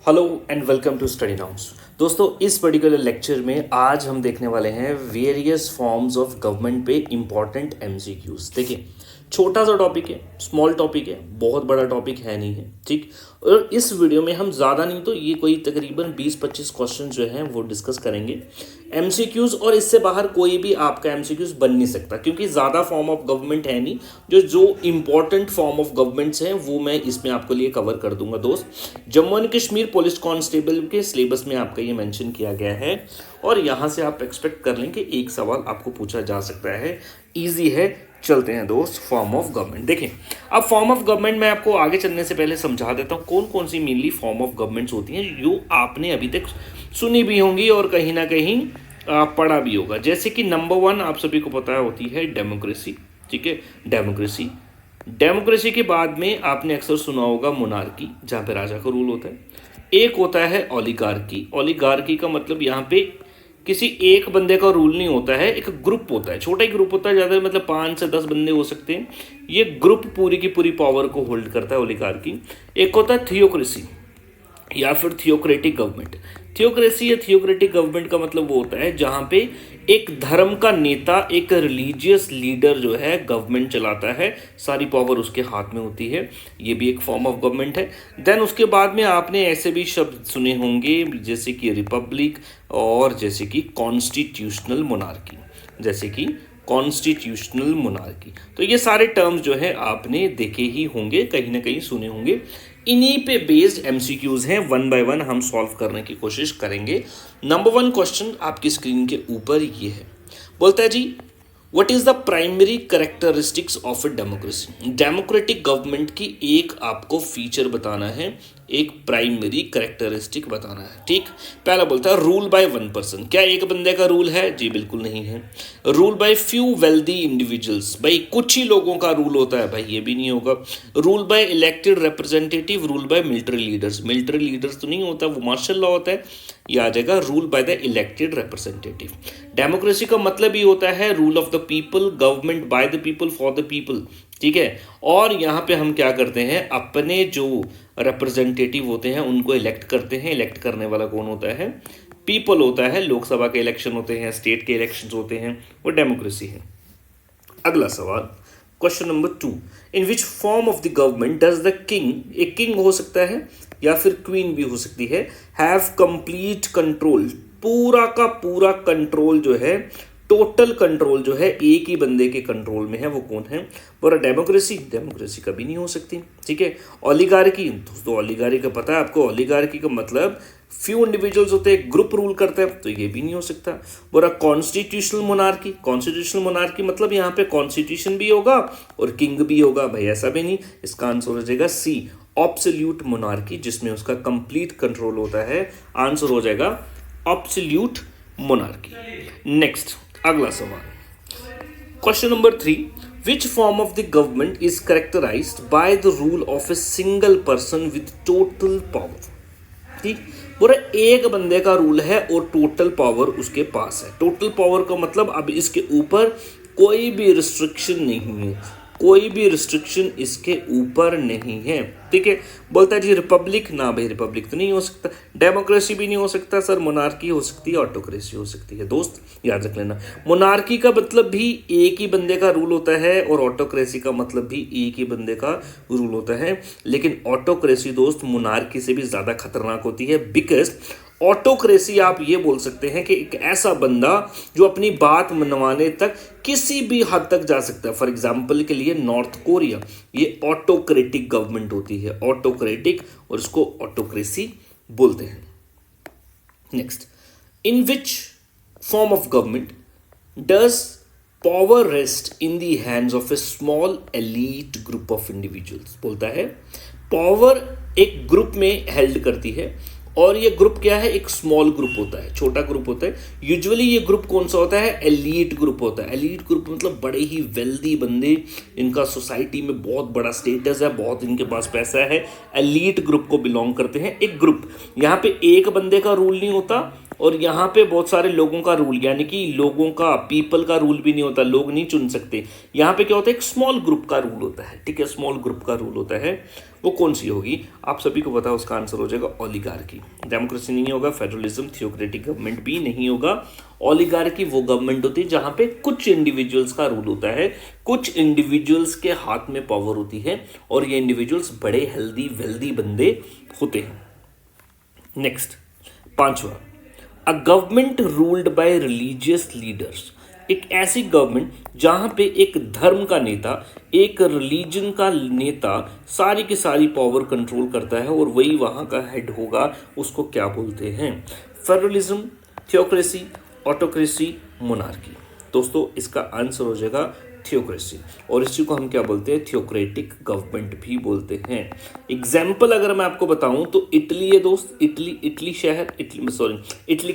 Hello and welcome to study nows. दोस्तों, इस particular lecture में आज हम देखने वाले हैं वेरियस फॉर्म्स ऑफ गवर्नमेंट पे इम्पॉर्टेंट एमसीक्यूज। देखिए, छोटा सा टॉपिक है, स्मॉल टॉपिक है, बहुत बड़ा टॉपिक है नहीं है, ठीक। और इस वीडियो में हम ज़्यादा नहीं तो ये कोई तकरीबन 20-25 क्वेश्चन जो हैं वो डिस्कस करेंगे एमसीक्यूज, और इससे बाहर कोई भी आपका एमसीक्यूज बन नहीं सकता क्योंकि ज़्यादा फॉर्म ऑफ गवर्नमेंट है नहीं। जो इंपॉर्टेंट फॉर्म ऑफ गवर्नमेंट्स हैं वो मैं इसमें आपको लिए कवर कर दूंगा। दोस्त, Jammu and Kashmir police constable के सिलेबस में आपका ये मेंशन किया गया है और यहाँ से आप एक्सपेक्ट कर लें कि एक सवाल आपको पूछा जा सकता है। ईजी है। चलते हैं दोस्त, फॉर्म ऑफ गवर्नमेंट। देखें, अब फॉर्म ऑफ गवर्नमेंट मैं आपको आगे चलने से पहले समझा देता हूँ कौन कौन सी मेनली फॉर्म ऑफ गवर्नमेंट्स होती हैं जो आपने अभी तक सुनी भी होंगी और कहीं ना कहीं पढ़ा भी होगा। जैसे कि नंबर 1 आप सभी को पता होती है डेमोक्रेसी, ठीक है। डेमोक्रेसी के बाद में आपने अक्सर सुना होगा मोनार्की, जहाँ पे राजा का रूल होता है। एक होता है ओलिगार्की। ओलिगार्की का मतलब यहाँ पे किसी एक बंदे का रूल नहीं होता है, एक ग्रुप होता है, छोटा ही ग्रुप होता है, ज़्यादा मतलब 5 से 10 बंदे हो सकते हैं। ये ग्रुप पूरी की पूरी पावर को होल्ड करता है, ओलिगार्की। एक होता है थियोक्रेसी या फिर थियोक्रेटिक गवर्नमेंट। थियोक्रेसी या थियोक्रेटिक गवर्नमेंट का मतलब वो होता है जहाँ पे एक धर्म का नेता, एक रिलीजियस लीडर जो है गवर्नमेंट चलाता है, सारी पावर उसके हाथ में होती है। ये भी एक फॉर्म ऑफ गवर्नमेंट है। देन उसके बाद में आपने ऐसे भी शब्द सुने होंगे जैसे कि रिपब्लिक और जैसे कि कॉन्स्टिट्यूशनल मोनार्की, जैसे कि कॉन्स्टिट्यूशनल मोनार्की। तो ये सारे टर्म्स जो है आपने देखे ही होंगे, कहीं ना कहीं सुने होंगे। इन्हीं पे बेस्ड एमसीक्यूज हैं, 1 बाय 1 हम सॉल्व करने की कोशिश करेंगे। नंबर 1 क्वेश्चन आपकी स्क्रीन के ऊपर ये है, बोलता है जी what is the primary characteristics of a democracy. Democratic government की एक आपको फीचर बताना है, एक प्राइमरी कैरेक्टरिस्टिक बताना है, ठीक। पहला बोलता है रूल बाय 1 पर्सन। क्या एक बंदे का रूल है? जी बिल्कुल नहीं है। Rule by few wealthy individuals, भाई कुछ ही लोगों का रूल होता है, भाई ये भी नहीं होगा। Rule by elected representative, rule by military leaders. Military leaders तो नहीं होता, वो मार्शल लॉ होता है। ये आ जाएगा rule by the elected representative. Democracy का मतलब ही होता है rule of the people, government by the people for the people, ठीक है। और यहाँ पे हम क्या करते हैं, अपने जो रिप्रेजेंटेटिव होते हैं उनको इलेक्ट करते हैं। इलेक्ट करने वाला कौन होता है? पीपल होता है। लोकसभा के इलेक्शन होते हैं, स्टेट के इलेक्शंस होते हैं, वो डेमोक्रेसी है। अगला सवाल, question number 2, in which form of the government does the king, एक किंग हो सकता है या फिर क्वीन भी हो सकती है, हैव कंप्लीट कंट्रोल, पूरा का पूरा कंट्रोल जो है, टोटल कंट्रोल जो है एक ही बंदे के कंट्रोल में है, वो कौन है? बोला डेमोक्रेसी। डेमोक्रेसी कभी नहीं हो सकती, ठीक है। ओलिगार्की, दोस्तों ओलिगार्की का पता है आपको, ओलिगार्की का मतलब फ्यू इंडिविजुअल्स होते हैं, ग्रुप रूल करते हैं, तो ये भी नहीं हो सकता। बोला कॉन्स्टिट्यूशनल मोनार्की। कॉन्स्टिट्यूशनल मोनार्की मतलब यहाँ पे कॉन्स्टिट्यूशन भी होगा और किंग भी होगा, भाई ऐसा भी नहीं। इसका आंसर हो जाएगा सी, ऑब्सोल्यूट मोनार्की, जिसमें उसका कंप्लीट कंट्रोल होता है। आंसर हो जाएगा ऑब्सोल्यूट मोनार्की। नेक्स्ट, अगला सवाल, question number 3, which form of the government is characterised by the rule of a single person with total power, ठीक। पूरा एक बंदे का रूल है और टोटल पावर उसके पास है। टोटल पावर का मतलब अब इसके ऊपर कोई भी रिस्ट्रिक्शन नहीं है, कोई भी रिस्ट्रिक्शन इसके ऊपर नहीं है, ठीक है। बोलता है जी रिपब्लिक, ना भाई रिपब्लिक तो नहीं हो सकता। डेमोक्रेसी भी नहीं हो सकता सर, मोनार्की हो सकती है, ऑटोक्रेसी हो सकती है। दोस्त याद रख लेना, मोनार्की का मतलब भी एक ही बंदे का रूल होता है और ऑटोक्रेसी का मतलब भी एक ही बंदे का रूल होता है। लेकिन ऑटोक्रेसी दोस्त मोनार्की से भी ज़्यादा खतरनाक होती है, बिकॉज ऑटोक्रेसी आप ये बोल सकते हैं कि एक ऐसा बंदा जो अपनी बात मनवाने तक किसी भी हद तक जा सकता है। फॉर एग्जाम्पल के लिए नॉर्थ कोरिया, ये ऑटोक्रेटिक गवर्नमेंट होती है, ऑटोक्रेटिक, और इसको ऑटोक्रेसी बोलते हैं। Next, in which form of government does power rest in the hands of A small elite group of individuals. बोलता है पावर एक ग्रुप में हेल्ड करती है और ये ग्रुप क्या है, एक स्मॉल ग्रुप होता है, छोटा ग्रुप होता है। यूजुअली ये ग्रुप कौन सा होता है? एलीट ग्रुप होता है। एलीट ग्रुप मतलब बड़े ही वेल्दी बंदे, इनका सोसाइटी में बहुत बड़ा स्टेटस है, बहुत इनके पास पैसा है, एलीट ग्रुप को बिलोंग करते हैं। एक ग्रुप, यहाँ पे एक बंदे का रूल नहीं होता और यहाँ पे बहुत सारे लोगों का रूल, यानी कि लोगों का, पीपल का रूल भी नहीं होता, लोग नहीं चुन सकते। यहाँ पे क्या होता है, एक स्मॉल ग्रुप का रूल होता है, ठीक है, स्मॉल ग्रुप का रूल होता है। वो कौन सी होगी? आप सभी को पता है, उसका आंसर हो जाएगा ओलिगार्की। डेमोक्रेसी नहीं होगा, फेडरलिज्म, थियोक्रेटिक गवर्नमेंट भी नहीं होगा। ओलिगार्की वो गवर्नमेंट होती है जहां पे कुछ इंडिविजुअल्स का रूल होता है, कुछ इंडिविजुअल्स के हाथ में पावर होती है और ये इंडिविजुअल्स बड़े हेल्दी वेल्दी बंदे होते हैं। नेक्स्ट, पांचवा, a government ruled by religious leaders. एक ऐसी गवर्नमेंट जहां पे एक धर्म का नेता, एक रिलीजन का नेता सारी की सारी पावर कंट्रोल करता है और वही वहां का हेड होगा, उसको क्या बोलते हैं? Federalism, theocracy, autocracy, monarchy. दोस्तों इसका आंसर हो जाएगा थियोक्रेसी, और इसी को हम क्या बोलते हैं? थियोक्रेटिक गवर्नमेंट भी बोलते हैं। एग्जाम्पल अगर मैं आपको बताऊं तो इटली है दोस्त, इटली शहर, इटली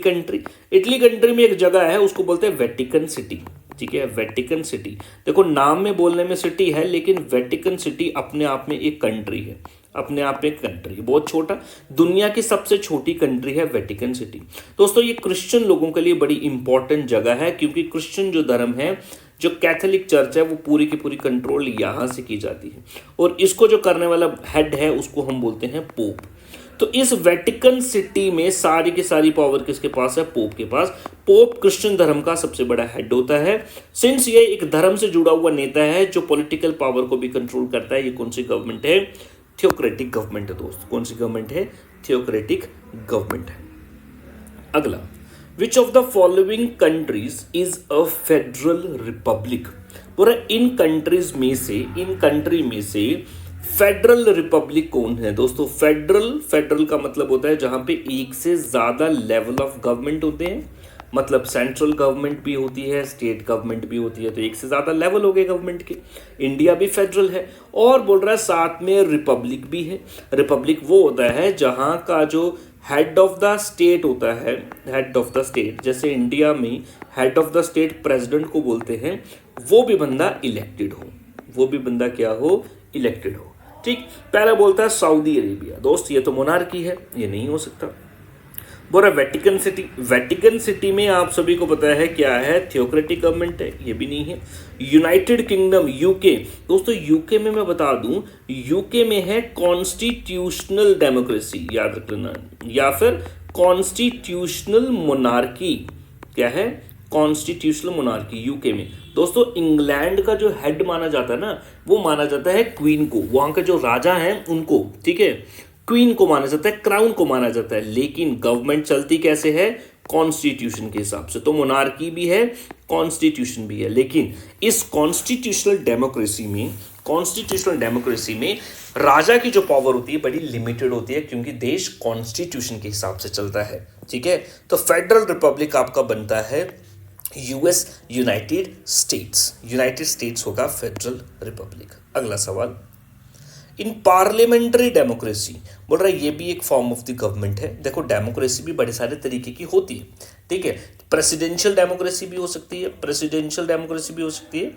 कंट्री में एक जगह है, उसको बोलते हैं वेटिकन सिटी। ठीक है, वेटिकन सिटी। देखो नाम में बोलने में सिटी है, लेकिन वेटिकन सिटी अपने आप में एक कंट्री है, अपने आप में एक कंट्री, बहुत छोटा, दुनिया की सबसे छोटी कंट्री है वेटिकन सिटी। दोस्तों ये क्रिश्चियन लोगों के लिए बड़ी इंपॉर्टेंट जगह है, क्योंकि क्रिश्चियन जो धर्म है, जो कैथोलिक चर्च है, वो पूरी की पूरी कंट्रोल यहाँ से की जाती है, और इसको जो करने वाला हेड है उसको हम बोलते हैं पोप। तो इस वेटिकन सिटी में सारी की सारी पावर किसके पास है? पोप के पास। पोप क्रिश्चियन धर्म का सबसे बड़ा हेड होता है। सिंस ये एक धर्म से जुड़ा हुआ नेता है जो पॉलिटिकल पावर को भी कंट्रोल करता है, ये कौन सी गवर्नमेंट है? थियोक्रेटिक गवर्नमेंट है दोस्त। कौन सी गवर्नमेंट है? थियोक्रेटिक गवर्नमेंट है। अगला, विच of the following countries is a federal Republic? पूरा इन कंट्री में से फेडरल रिपब्लिक कौन है? दोस्तों फेडरल का मतलब होता है जहां पे एक से ज्यादा लेवल ऑफ गवर्नमेंट होते हैं, मतलब सेंट्रल गवर्नमेंट भी होती है, स्टेट गवर्नमेंट भी होती है, तो एक से ज्यादा लेवल हो गए गवर्नमेंट के। इंडिया भी फेडरल है, और बोल रहा है साथ में रिपब्लिक भी है। रिपब्लिक वो होता है जहां का जो हेड ऑफ द स्टेट होता है, हेड ऑफ द स्टेट, जैसे इंडिया में head of the state president को बोलते हैं, वो भी बंदा इलेक्टेड हो, वो भी बंदा क्या हो? इलेक्टेड हो। ठीक, पहला बोलता है सऊदी अरेबिया। दोस्त ये तो मोनार्की है, ये नहीं हो सकता। बोला वेटिकन सिटी, वेटिकन सिटी में आप सभी को पता है क्या है? थियोक्रेटिक गवर्नमेंट है, ये भी नहीं है। यूनाइटेड किंगडम यूके, दोस्तों यूके में मैं बता दूं, यूके में है कॉन्स्टिट्यूशनल डेमोक्रेसी, याद रख लेना, या फिर कॉन्स्टिट्यूशनल मोनार्की। क्या है? कॉन्स्टिट्यूशनल मोनार्की यूके में। दोस्तों इंग्लैंड का जो हेड माना जाता है ना, वो माना जाता है क्वीन को, वहां के जो राजा हैं उनको, ठीक है, क्वीन को माना जाता है, क्राउन को माना जाता है, लेकिन गवर्नमेंट चलती कैसे है? कॉन्स्टिट्यूशन के हिसाब से। तो मोनार्की भी है, कॉन्स्टिट्यूशन भी है, लेकिन इस कॉन्स्टिट्यूशनल डेमोक्रेसी में राजा की जो पावर होती है बड़ी लिमिटेड होती है, क्योंकि देश कॉन्स्टिट्यूशन के हिसाब से चलता है। ठीक है, तो फेडरल रिपब्लिक आपका बनता है यूएस, यूनाइटेड स्टेट्स होगा फेडरल रिपब्लिक। अगला सवाल, इन पार्लियामेंट्री डेमोक्रेसी, बोल रहा है ये भी एक फॉर्म ऑफ द गवर्नमेंट है। देखो डेमोक्रेसी भी बड़े सारे तरीके की होती है, ठीक है, प्रेसिडेंशियल डेमोक्रेसी भी हो सकती है,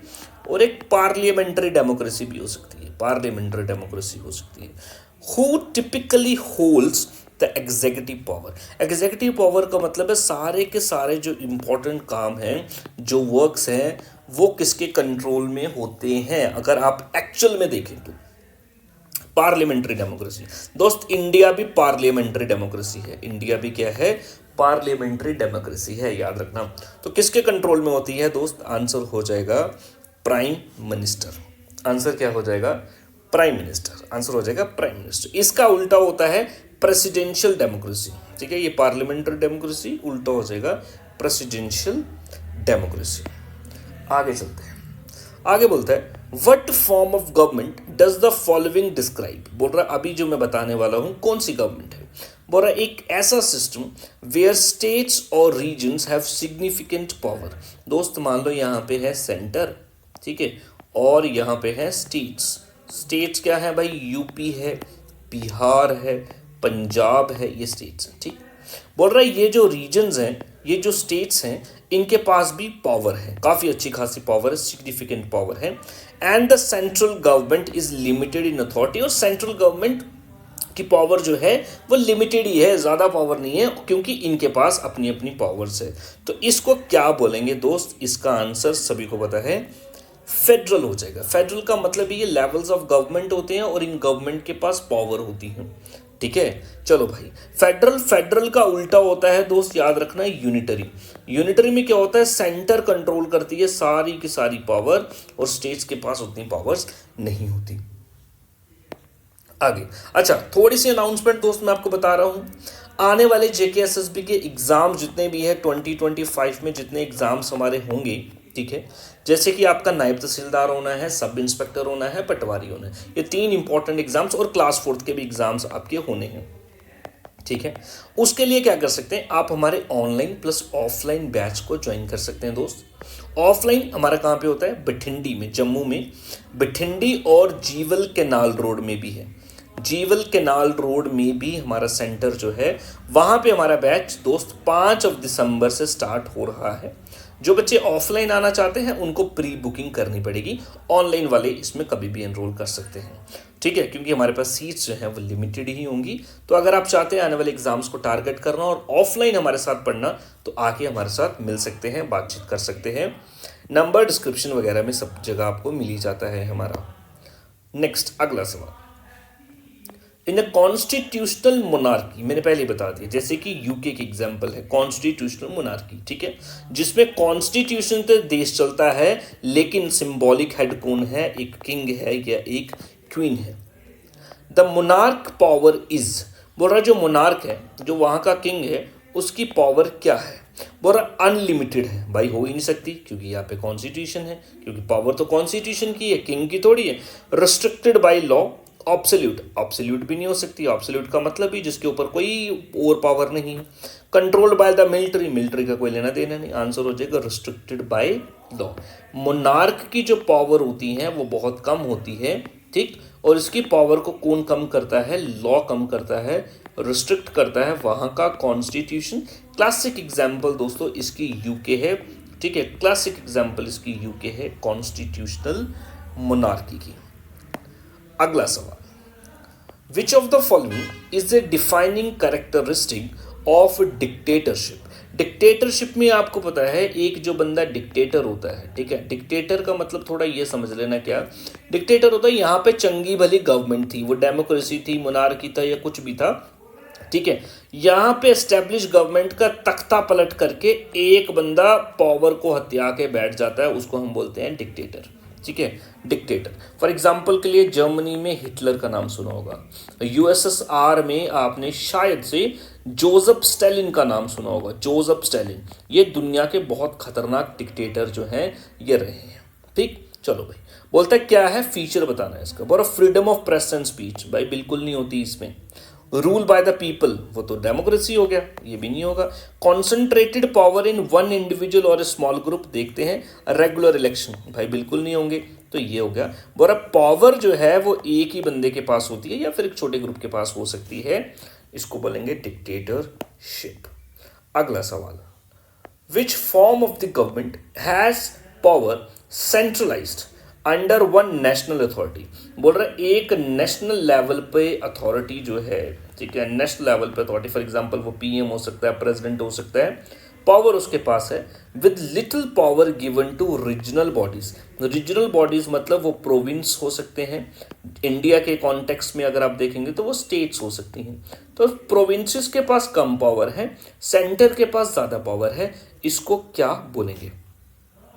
और एक पार्लियामेंट्री डेमोक्रेसी भी हो सकती है। Who typically holds the executive power का मतलब है सारे के सारे जो इंपॉर्टेंट काम हैं, जो वर्क्स हैं, वो किसके कंट्रोल में होते हैं? अगर आप एक्चुअल में देखें तो पार्लियामेंट्री डेमोक्रेसी। दोस्त इंडिया भी पार्लियामेंट्री डेमोक्रेसी है, इंडिया भी क्या है? पार्लियामेंट्री डेमोक्रेसी है, याद रखना। तो किसके कंट्रोल में होती है दोस्त? आंसर हो जाएगा प्राइम मिनिस्टर। आंसर क्या हो जाएगा? Prime minister. आंसर हो जाएगा प्राइम मिनिस्टर। इसका उल्टा होता है प्रेसिडेंशियल डेमोक्रेसी, ठीक है, ये पार्लियामेंट्री डेमोक्रेसी, उल्टा हो जाएगा प्रेसिडेंशियल डेमोक्रेसी। आगे चलते हैं, आगे बोलता है what form of government does the following describe? बोल रहा अभी जो मैं बताने वाला हूं कौन सी गवर्नमेंट है। बोल रहा एक ऐसा सिस्टम वेयर स्टेट्स और रीजन्स हैव सिग्निफिकेंट पावर। दोस्त मान लो यहाँ पे है सेंटर, ठीक है, और यहाँ पे है स्टेट्स क्या है भाई? यूपी है, बिहार है, पंजाब है, ये स्टेट्स हैं, ठीक। बोल रहा है ये जो रीजन्स हैं, ये जो स्टेट्स हैं, इनके पास भी पावर है, काफ़ी अच्छी खासी पावर है, सिग्निफिकेंट पावर है। And the central government is limited in authority, और सेंट्रल गवर्नमेंट की पावर जो है वो लिमिटेड ही है, ज़्यादा पावर नहीं है, क्योंकि इनके पास अपनी अपनी पावर्स है। तो इसको क्या बोलेंगे दोस्त? इसका आंसर सभी को पता है, फेडरल हो जाएगा। फेडरल का मतलब ये लेवल्स ऑफ गवर्नमेंट होते हैं और इन गवर्नमेंट के पास पावर होती है। ठीक है, चलो भाई। फेडरल, फेडरल का उल्टा होता है दोस्त, याद रखना है, यूनिटरी। यूनिटरी में क्या होता है, सेंटर कंट्रोल करती है सारी की सारी पावर और स्टेट्स के पास उतनी पावर्स नहीं होती। आगे, अच्छा, थोड़ी सी अनाउंसमेंट दोस्त मैं आपको बता रहा हूं। आने वाले जेकेएसएसबी के एग्जाम जितने भी है 2025 में जितने एग्जाम्स हमारे होंगे, ठीक है, जैसे कि आपका नायब तहसीलदार होना है, सब इंस्पेक्टर होना है, पटवारी होना है, ये 3 इंपॉर्टेंट एग्जाम्स और क्लास 4 के भी एग्जाम्स आपके होने हैं। ठीक है, उसके लिए क्या कर सकते हैं आप, हमारे ऑनलाइन प्लस ऑफलाइन बैच को ज्वाइन कर सकते हैं दोस्त। ऑफलाइन हमारा कहाँ पे होता है, बठिंडी में, जम्मू में, बठिंडी और जीवल केनाल रोड में भी है। जीवल केनाल रोड में भी हमारा सेंटर जो है, वहां पे हमारा बैच दोस्त 5 दिसंबर से स्टार्ट हो रहा है। जो बच्चे ऑफलाइन आना चाहते हैं उनको प्री बुकिंग करनी पड़ेगी, ऑनलाइन वाले इसमें कभी भी एनरोल कर सकते हैं। ठीक है, क्योंकि हमारे पास सीट्स जो हैं वो लिमिटेड ही होंगी। तो अगर आप चाहते हैं आने वाले एग्जाम्स को टारगेट करना और ऑफलाइन हमारे साथ पढ़ना, तो आके हमारे साथ मिल सकते हैं, बातचीत कर सकते हैं। नंबर डिस्क्रिप्शन वगैरह में सब जगह आपको मिल ही जाता है हमारा। नेक्स्ट, अगला सवाल, इन अ कॉन्स्टिट्यूशनल मोनार्की, मैंने पहले बता दिया, जैसे कि यूके की एग्जांपल है कॉन्स्टिट्यूशनल मोनार्की, ठीक है, जिसमें कॉन्स्टिट्यूशन तो देश चलता है, लेकिन सिंबॉलिक हेड कौन है, एक किंग है या एक क्वीन है। द मोनार्क पावर इज, बोल रहा जो मोनार्क है, जो वहां का किंग है, उसकी पावर क्या है, बोल रहा अनलिमिटेड है। भाई हो ही नहीं सकती, क्योंकि यहाँ पे कॉन्स्टिट्यूशन है, क्योंकि पावर तो कॉन्स्टिट्यूशन की है, किंग की थोड़ी है। Restricted by law, absolute, absolute भी नहीं हो सकती। ऑब्सोल्यूट का मतलब ही जिसके ऊपर कोई और पावर नहीं है। Controlled by the military, military का कोई लेना देना नहीं। आंसर हो जाएगा रिस्ट्रिक्टेड बाय लॉ। मोनार्क की जो पावर होती है वो बहुत कम होती है, ठीक, और इसकी पावर को कौन कम करता है, लॉ कम करता है, रिस्ट्रिक्ट करता है वहां का कॉन्स्टिट्यूशन। क्लासिक एग्जाम्पल दोस्तों इसकी यूके है, ठीक है, क्लासिक एग्जाम्पल इसकी यूके है कॉन्स्टिट्यूशनल मोनार्की की। अगला सवाल, विच of the following is a defining characteristic of dictatorship. Dictatorship में आपको पता है एक जो बंदा डिक्टेटर होता है, ठीक है, डिक्टेटर का मतलब थोड़ा ये समझ लेना, क्या डिक्टेटर होता है, यहाँ पे चंगी भली गवर्नमेंट थी, वो डेमोक्रेसी थी, मोनार्की था या कुछ भी था, ठीक है, यहाँ पे एस्टेब्लिश गवर्नमेंट का तख्ता पलट करके एक बंदा पावर को हत्या के बैठ जाता है, उसको हम बोलते हैं डिक्टेटर। ठीक है, डिक्टेटर। फॉर एग्जाम्पल के लिए जर्मनी में हिटलर का नाम सुना होगा, यूएसएसआर में आपने शायद से जोसेफ स्टालिन का नाम सुना होगा, जोसेफ स्टालिन। ये दुनिया के बहुत खतरनाक डिक्टेटर जो हैं ये रहे हैं। ठीक, चलो भाई, बोलता है क्या है फीचर बताना है इसका, बोलो freedom of press and speech, भाई बिल्कुल नहीं होती इसमें। रूल बाय द पीपल, वो तो डेमोक्रेसी हो गया, ये भी नहीं होगा। Concentrated power in one individual और स्मॉल ग्रुप, देखते हैं रेगुलर इलेक्शन, भाई बिल्कुल नहीं होंगे, तो ये हो गया। बोरा पावर जो है वो एक ही बंदे के पास होती है या फिर एक छोटे ग्रुप के पास हो सकती है, इसको बोलेंगे डिक्टेटरशिप। अगला सवाल, विच form of the government has power centralised under one national authority. बोल रहा है एक नेशनल लेवल पे अथॉरिटी जो है, ठीक है, नेशनल लेवल पे अथॉरिटी, फॉर एग्जांपल वो पीएम हो सकता है, प्रेसिडेंट हो सकता है, पावर उसके पास है, with little power given to regional bodies. Regional bodies मतलब वो प्रोविंस हो सकते हैं, इंडिया के कॉन्टेक्स्ट में अगर आप देखेंगे तो वो स्टेट्स हो सकती हैं। तो प्रोविंसेस के पास कम पावर है, सेंटर के पास ज़्यादा पावर है, इसको क्या बोलेंगे,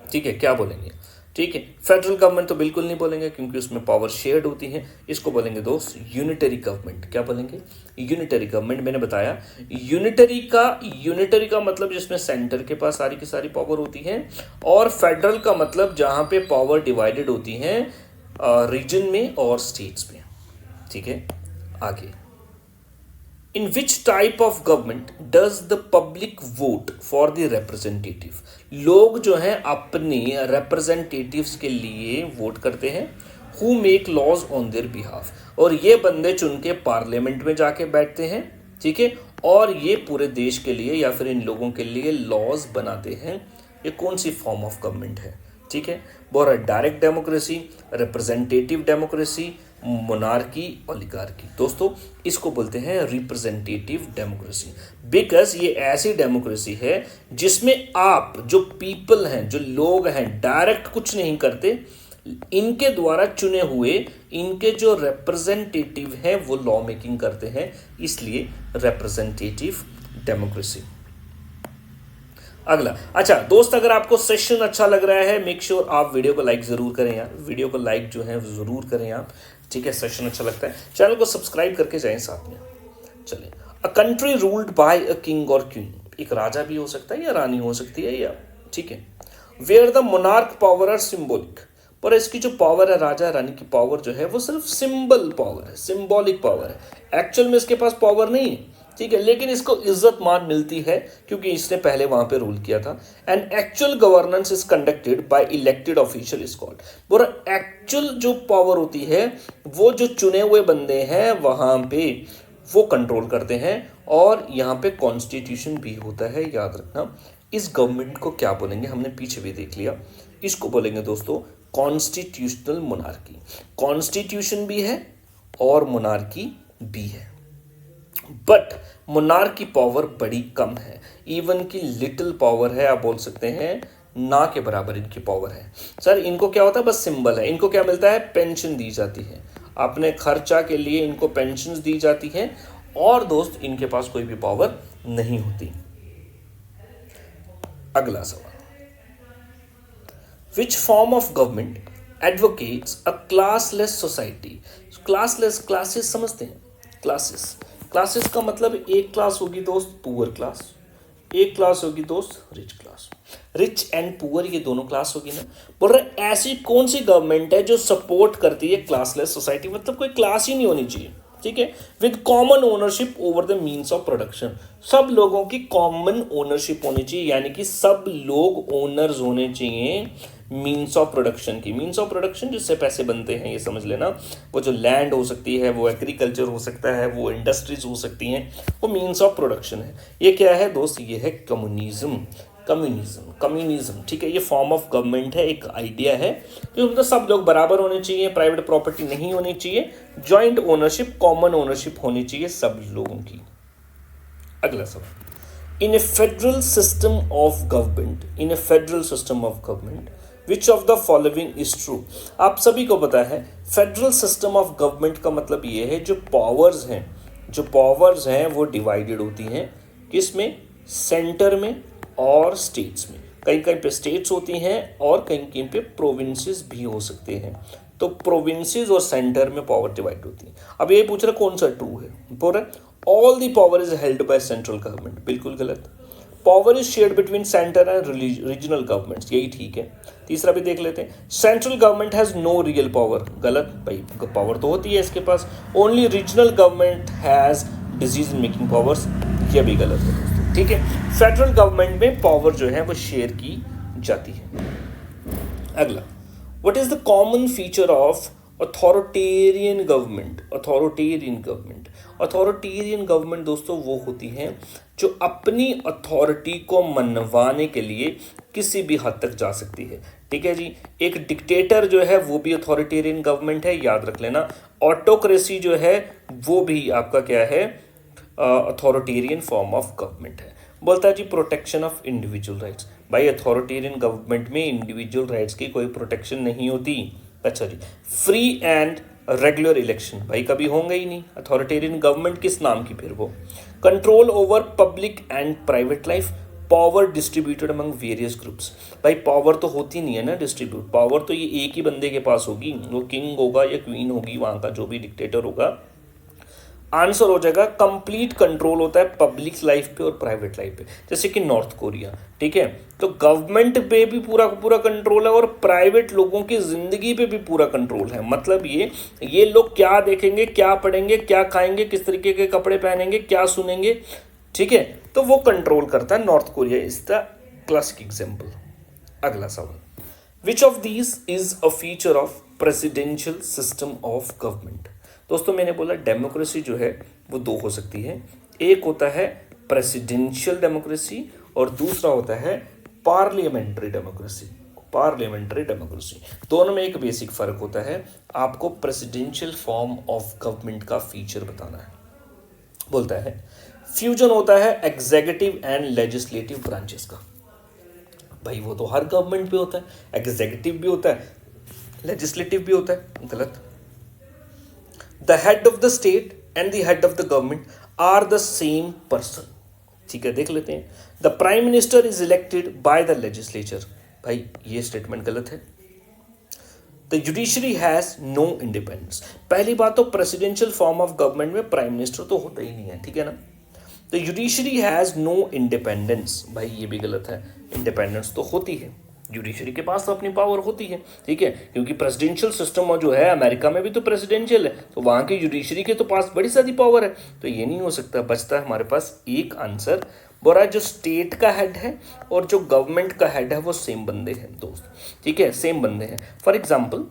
ठीक है, क्या बोलेंगे, ठीक है। फेडरल गवर्नमेंट तो बिल्कुल नहीं बोलेंगे क्योंकि उसमें पावर शेयर्ड होती है, इसको बोलेंगे दोस्त यूनिटरी गवर्नमेंट। क्या बोलेंगे, यूनिटरी गवर्नमेंट। मैंने बताया यूनिटरी का मतलब जिसमें सेंटर के पास सारी की सारी पावर होती है, और फेडरल का मतलब जहां पे पावर डिवाइडेड होती है रीजन में और स्टेट्स में। ठीक है, आगे, in which type of government does the public vote for the representative. लोग जो हैं अपने रिप्रेजेंटेटिव्स के लिए वोट करते हैं, who make laws on their behalf, और ये बंदे चुन के पार्लियामेंट में जाके बैठते हैं, ठीक है, और ये पूरे देश के लिए या फिर इन लोगों के लिए लॉज बनाते हैं। ये कौन सी फॉर्म ऑफ गवर्नमेंट है, ठीक है, बोल रहा direct democracy, representative democracy, monarchy, oligarchy. दोस्तों इसको बोलते हैं रिप्रेजेंटेटिव डेमोक्रेसी, बिकॉज ये ऐसी डेमोक्रेसी है जिसमें आप जो पीपल हैं, जो लोग हैं, डायरेक्ट कुछ नहीं करते, इनके द्वारा चुने हुए इनके जो रिप्रेजेंटेटिव हैं वो लॉ मेकिंग करते हैं, इसलिए रिप्रेजेंटेटिव डेमोक्रेसी। अगला, अच्छा दोस्त, अगर आपको सेशन अच्छा लग रहा है, मेक श्योर आप वीडियो को लाइक जरूर करें यार, वीडियो को लाइक जो है जरूर करें आप, ठीक है। सेशन अच्छा लगता है, चैनल को सब्सक्राइब करके जाएं साथ में। चलिए, a country ruled by a king और क्वीन, एक राजा भी हो सकता है या रानी हो सकती है, या ठीक है, where the monarch power are symbolic, पर इसकी जो पावर है, राजा रानी की पावर जो है वो सिर्फ सिंबल पावर है, सिंबॉलिक पावर है, एक्चुअल में इसके पास पावर नहीं है, ठीक है, लेकिन इसको इज्जत मान मिलती है क्योंकि इसने पहले वहां पे रूल किया था। And actual governance is conducted by elected official is called, और एक्चुअल जो पावर होती है वो जो चुने हुए बंदे हैं वहां पे वो कंट्रोल करते हैं, और यहाँ पे कॉन्स्टिट्यूशन भी होता है, याद रखना। इस गवर्नमेंट को क्या बोलेंगे, हमने पीछे भी देख लिया, इसको बोलेंगे दोस्तों कॉन्स्टिट्यूशनल मोनार्की। कॉन्स्टिट्यूशन भी है और मोनार्की भी है, बट मोनार्क की पावर बड़ी कम है, इवन की लिटिल पावर है, आप बोल सकते हैं ना के बराबर इनकी पावर है। सर इनको क्या होता है, बस सिंबल है, इनको क्या मिलता है, पेंशन दी जाती है, अपने खर्चा के लिए इनको पेंशन दी जाती है, और दोस्त इनके पास कोई भी पावर नहीं होती। अगला सवाल, विच form of government advocates a classless society. Classless, classes समझते हैं, क्लासेस, क्लासेस का मतलब एक क्लास होगी दोस्त पुअर क्लास, एक क्लास होगी दोस्त rich class, rich and poor ये दोनों क्लास होगी ना। बोल रहे ऐसी कौन सी गवर्नमेंट है जो सपोर्ट करती है क्लासलेस सोसाइटी, मतलब कोई क्लास ही नहीं होनी चाहिए, ठीक है, with common ownership over the means of production, सब लोगों की कॉमन ओनरशिप होनी चाहिए, यानी कि सब लोग ओनर्स होने चाहिए मीन्स ऑफ प्रोडक्शन की। मीन्स ऑफ प्रोडक्शन जिससे पैसे बनते हैं, ये समझ लेना, वो जो लैंड हो सकती है, वो एग्रीकल्चर हो सकता है, वो इंडस्ट्रीज हो सकती हैं, वो मीन्स ऑफ प्रोडक्शन है। ये क्या है दोस्त, ये है कम्युनिज्म, कम्युनिज्म, कम्युनिज्म, ठीक है, ये फॉर्म ऑफ गवर्नमेंट है, एक आइडिया है जो मतलब सब लोग बराबर होने चाहिए, प्राइवेट प्रॉपर्टी नहीं होनी चाहिए, जॉइंट ओनरशिप, कॉमन ओनरशिप होनी चाहिए सब लोगों की। अगला सवाल, in a federal system of government, in a federal system of government which of the following is true. आप सभी को पता है फेडरल सिस्टम ऑफ गवर्नमेंट का मतलब ये है जो पावर्स हैं, जो पावर्स हैं वो डिवाइडेड होती हैं, किसमें, सेंटर में और स्टेट्स में। कहीं कहीं पे स्टेट्स होती हैं और कहीं कहीं पे प्रोविंसेस भी हो सकते हैं, तो प्रोविंसेस और सेंटर में पावर डिवाइड होती है। अब ये पूछ रहा कौन सा ट्रू है, बोल रहे all the power is held by central government, बिल्कुल गलत। Power is shared between centre and regional governments, यही ठीक है। तीसरा भी देख लेते हैं, central government has no real power, गलत भाई, पावर तो होती है इसके पास, only regional government has decision making powers, यह भी गलत है दोस्तों, ठीक है। फेडरल गवर्नमेंट में पावर जो है वो शेयर की जाती है। अगला, what is the common feature of authoritarian government, authoritarian government, authoritarian government दोस्तों वो होती हैं जो अपनी अथॉरिटी को मनवाने के लिए किसी भी हद तक जा सकती है, ठीक है जी। एक डिक्टेटर जो है वो भी अथॉरिटेरियन गवर्नमेंट है, याद रख लेना। ऑटोक्रेसी जो है वो भी आपका क्या है, अथॉरिटेरियन फॉर्म ऑफ गवर्नमेंट है। बोलता है जी प्रोटेक्शन ऑफ इंडिविजुअल राइट्स, भाई अथॉरिटेरियन गवर्नमेंट में इंडिविजुअल राइट्स की कोई प्रोटेक्शन नहीं होती। अच्छा जी, फ्री एंड रेगुलर इलेक्शन, भाई कभी होंगे ही नहीं, अथॉरिटेरियन गवर्नमेंट किस नाम की फिर वो। Control over public and private life, power distributed among various groups, भाई पावर तो होती नहीं है ना डिस्ट्रीब्यूट, पावर तो ये एक ही बंदे के पास होगी, वो किंग होगा या क्वीन होगी, वहाँ का जो भी डिक्टेटर होगा। आंसर हो जाएगा कंप्लीट कंट्रोल होता है पब्लिक लाइफ पे और प्राइवेट लाइफ पे, जैसे कि नॉर्थ कोरिया, ठीक है। तो गवर्नमेंट पे भी पूरा पूरा कंट्रोल है और प्राइवेट लोगों की जिंदगी पे भी पूरा कंट्रोल है। मतलब ये लोग क्या देखेंगे, क्या पढ़ेंगे, क्या खाएंगे, किस तरीके के कपड़े पहनेंगे, क्या सुनेंगे, ठीक है, तो वो कंट्रोल करता है। North Korea is the classic example. अगला सवाल, which of these is a feature of presidential system of government. दोस्तों मैंने बोला डेमोक्रेसी जो है वो दो हो सकती है, एक होता है प्रेसिडेंशियल डेमोक्रेसी और दूसरा होता है पार्लियामेंट्री डेमोक्रेसी। Parliamentary democracy. दोनों में एक बेसिक फर्क होता है, आपको प्रेसिडेंशियल फॉर्म ऑफ गवर्नमेंट का फीचर बताना है। बोलता है फ्यूजन होता है एग्जीक्यूटिव एंड लेजिस्लेटिव ब्रांचेस का। भाई वो तो हर गवर्नमेंट पे होता है, एग्जीक्यूटिव भी होता है, लेजिस्लेटिव भी होता है। गलत। The head of the state and the head of the government are the same person. ठीक है, देख लेते हैं। The prime minister is elected by the legislature. भाई ये स्टेटमेंट गलत है। The judiciary has no independence. पहली बात तो प्रेसिडेंशियल फॉर्म ऑफ गवर्नमेंट में प्राइम मिनिस्टर तो होता ही नहीं है, ठीक है ना। The judiciary has no independence. भाई ये भी गलत है, इंडिपेंडेंस तो होती है, जुडिशरी के पास तो अपनी पावर होती है, ठीक है, क्योंकि प्रेसिडेंशियल सिस्टम जो है अमेरिका में भी तो प्रेसिडेंशियल है, तो वहाँ की जुडिशरी के तो पास बड़ी सारी पावर है, तो ये नहीं हो सकता। बचता है हमारे पास एक आंसर, बोरा जो स्टेट का हेड है और जो गवर्नमेंट का हेड है वो सेम बंदे हैं दोस्त, ठीक है, सेम बंदे हैं। फॉर एग्जाम्पल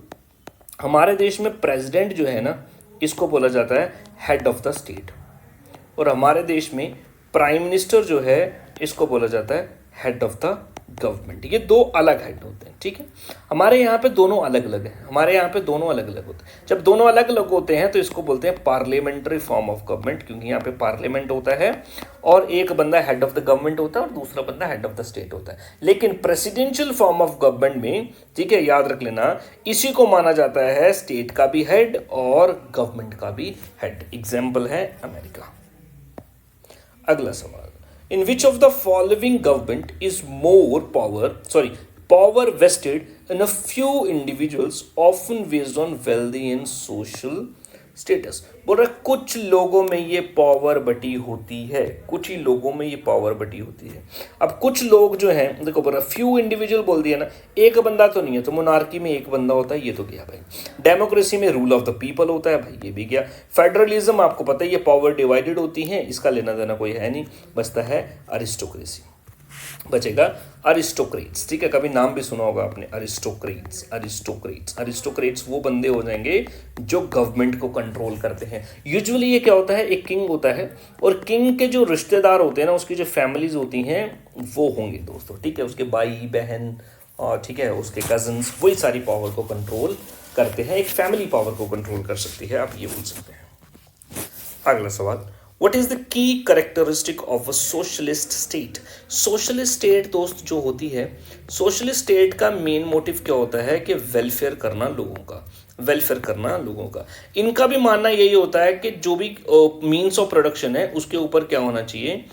हमारे देश में प्रेसिडेंट जो है ना, इसको बोला जाता है हेड ऑफ द स्टेट, और हमारे देश में प्राइम मिनिस्टर जो है इसको बोला जाता है हेड ऑफ द गवर्नमेंट। ये दो अलग हेड होते हैं, ठीक है। हमारे यहाँ पे दोनों अलग अलग हैं, हमारे यहाँ पे दोनों अलग अलग होते हैं। जब दोनों अलग अलग होते हैं तो इसको बोलते हैं पार्लियामेंट्री फॉर्म ऑफ गवर्नमेंट, क्योंकि यहाँ पे पार्लियामेंट होता है और एक बंदा हेड ऑफ द गवर्नमेंट होता है और दूसरा बंदा हेड ऑफ द स्टेट होता है। लेकिन प्रेसिडेंशियल फॉर्म ऑफ गवर्नमेंट में, ठीक है, याद रख लेना, इसी को माना जाता है स्टेट का भी हेड और गवर्नमेंट का भी हेड। एग्जाम्पल है अमेरिका। अगला सवाल, in which of the following government is more power vested in a few individuals often based on wealthy and social status। बोल रहा कुछ लोगों में ये पावर बटी होती है, कुछ ही लोगों में ये पावर बटी होती है। अब कुछ लोग जो हैं, देखो बोल रहा फ्यू इंडिविजुअल बोल दिया ना, एक बंदा तो नहीं है, तो मोनार्की में एक बंदा होता है, ये तो गया भाई। डेमोक्रेसी में रूल ऑफ द पीपल होता है, भाई ये भी गया। फेडरलिज्म आपको पता है ये पावर डिवाइडेड होती है, इसका लेना देना कोई है नहीं। बचता है अरिस्टोक्रेसी, बचेगा अरिस्टोक्रेट्स, ठीक है, कभी नाम भी सुना होगा आपने, अरिस्टोक्रेट्स। अरिस्टोक्रेट्स वो बंदे हो जाएंगे जो गवर्नमेंट को कंट्रोल करते हैं। यूजुअली ये क्या होता है, एक किंग होता है और किंग के जो रिश्तेदार होते हैं ना, उसकी जो फैमिलीज होती हैं वो होंगे दोस्तों, ठीक है, उसके भाई बहन और ठीक है उसके कजन्स, वही सारी पावर को कंट्रोल करते हैं। एक फैमिली पावर को कंट्रोल कर सकती है, आप ये बोल सकते हैं। अगला सवाल, What is the key characteristic of a socialist state? Socialist state दोस्त जो होती है, सोशलिस्ट स्टेट का मेन मोटिव क्या होता है कि वेलफेयर करना लोगों का, वेलफेयर करना लोगों का। इनका भी मानना यही होता है कि जो भी मीन्स ऑफ प्रोडक्शन है उसके ऊपर क्या होना चाहिए,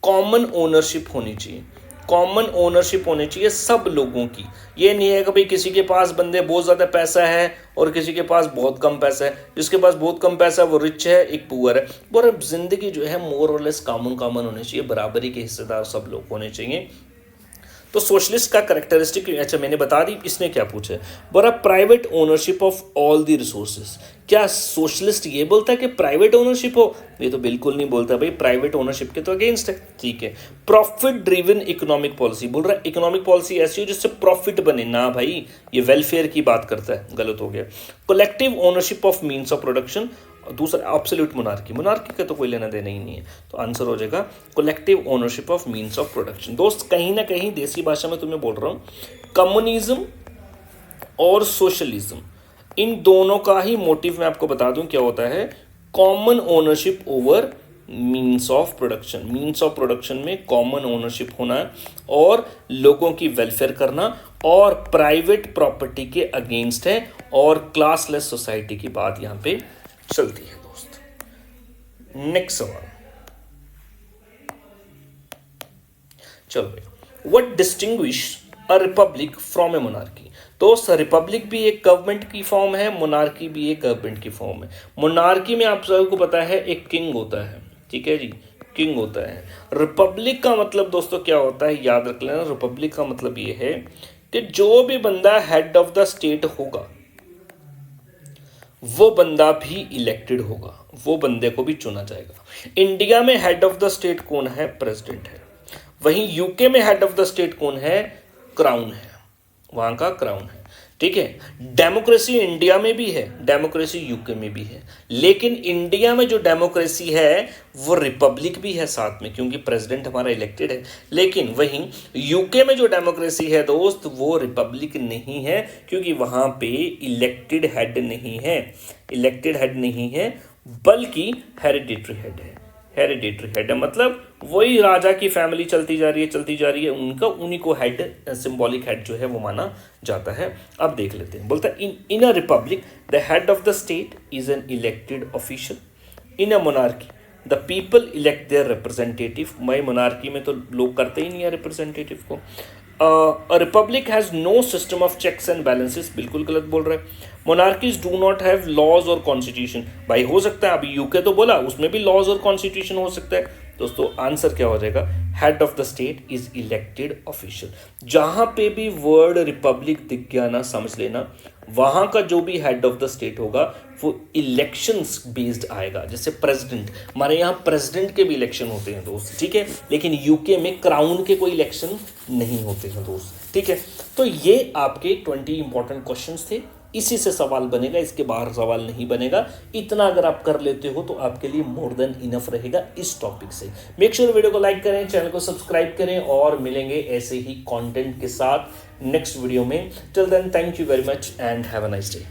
कॉमन ओनरशिप होनी चाहिए, कॉमन ओनरशिप होनी चाहिए सब लोगों की। ये नहीं है कि भाई किसी के पास बंदे बहुत ज़्यादा पैसा है और किसी के पास बहुत कम पैसा है, जिसके पास बहुत कम पैसा है वो रिच है, एक पुअर है। और जिंदगी जो है मोर और लेस कॉमन होनी चाहिए, बराबरी के हिस्सेदार सब लोग होने चाहिए। तो सोशलिस्ट का करेक्टरिस्टिक, अच्छा मैंने बता दी, इसने क्या पूछा है, बोला private ownership of all the resources. क्या सोशलिस्ट ये बोलता है कि प्राइवेट ओनरशिप हो? ये तो बिल्कुल नहीं बोलता भाई, प्राइवेट ओनरशिप के तो अगेंस्ट है, ठीक है। प्रॉफिट ड्रिवन इकोनॉमिक पॉलिसी, बोल रहा है इकोनॉमिक पॉलिसी ऐसी हो जिससे प्रॉफिट बने ना, भाई ये वेलफेयर की बात करता है, गलत हो गया। Collective ownership of means of production, दूसरा एब्सोल्यूट मोनार्की, मोनार्की का तो कोई लेना देना ही नहीं है, तो आंसर हो जाएगा collective ownership of means of production. दोस्त कहीं ना कहीं देसी भाषा में तुम्हें बोल रहा हूँ, कम्युनिज्म और सोशलिज्म, इन दोनों का ही मोटिव मैं आपको बता दूं क्या होता है, common ownership over means of production. Means of production में कॉमन ओनरशिप होना और लोगों की वेलफेयर करना और प्राइवेट प्रॉपर्टी के अगेंस्ट है और क्लासलेस सोसाइटी की बात यहाँ पे चलती है दोस्त। नेक्स्ट सवाल, चलो भाई, what distinguish a republic from A monarchy. दोस्त रिपब्लिक भी एक गवर्नमेंट की फॉर्म है, मोनार्की भी एक गवर्नमेंट की फॉर्म है। मोनार्की में आप सबको पता है एक किंग होता है, ठीक है जी, किंग होता है। रिपब्लिक का मतलब दोस्तों क्या होता है, याद रख लेना, रिपब्लिक का मतलब ये है कि जो भी बंदा हेड ऑफ द स्टेट होगा वो बंदा भी इलेक्टेड होगा, वो बंदे को भी चुना जाएगा। इंडिया में हेड ऑफ द स्टेट कौन है, प्रेसिडेंट है। वहीं यूके में हेड ऑफ द स्टेट कौन है, क्राउन है, वहां का क्राउन है। ठीक है। डेमोक्रेसी इंडिया में भी है, डेमोक्रेसी यूके में भी है, लेकिन इंडिया में जो डेमोक्रेसी है वो रिपब्लिक भी है साथ में, क्योंकि प्रेसिडेंट हमारा इलेक्टेड है। लेकिन वहीं यूके में जो डेमोक्रेसी है दोस्त, वो रिपब्लिक नहीं है, क्योंकि वहां पे इलेक्टेड हेड नहीं है, इलेक्टेड हेड नहीं है, बल्कि हेरिडिटरी हेड है। हेरिडिटरी हेड है मतलब वही राजा की फैमिली चलती जा रही है, उनका उन्हीं को हेड, सिंबॉलिक हेड जो है वो माना जाता है। अब देख लेते हैं, बोलता है in a republic the head of the state is an elected official. In a monarchy the people elect their representative. मैं मोनार्की में तो लोग करते ही नहीं है रिप्रेजेंटेटिव को। A republic has no system of checks and balances, बिल्कुल गलत बोल रहा है। Monarchies do not have laws और कॉन्स्टिट्यूशन। भाई हो सकता है, अभी यूके तो बोला, उसमें भी लॉज और कॉन्स्टिट्यूशन हो सकता है। दोस्तों आंसर क्या हो जाएगा, head of the state is elected official. जहां पे भी वर्ड रिपब्लिक दिख गया ना, समझ लेना वहां का जो भी हेड ऑफ द स्टेट होगा वो इलेक्शंस बेस्ड आएगा। जैसे प्रेसिडेंट, हमारे यहाँ प्रेसिडेंट के भी इलेक्शन होते हैं दोस्त, ठीक है, लेकिन यूके में क्राउन के कोई इलेक्शन नहीं होते हैं दोस्त, ठीक है। तो ये आपके 20 इंपॉर्टेंट क्वेश्चंस थे, इसी से सवाल बनेगा, इसके बाहर सवाल नहीं बनेगा। इतना अगर आप कर लेते हो तो आपके लिए मोर देन इनफ रहेगा इस टॉपिक से। मेक श्योर वीडियो को लाइक करें, चैनल को सब्सक्राइब करें, और मिलेंगे ऐसे ही कंटेंट के साथ नेक्स्ट वीडियो में। Till then thank you very much and have a nice day.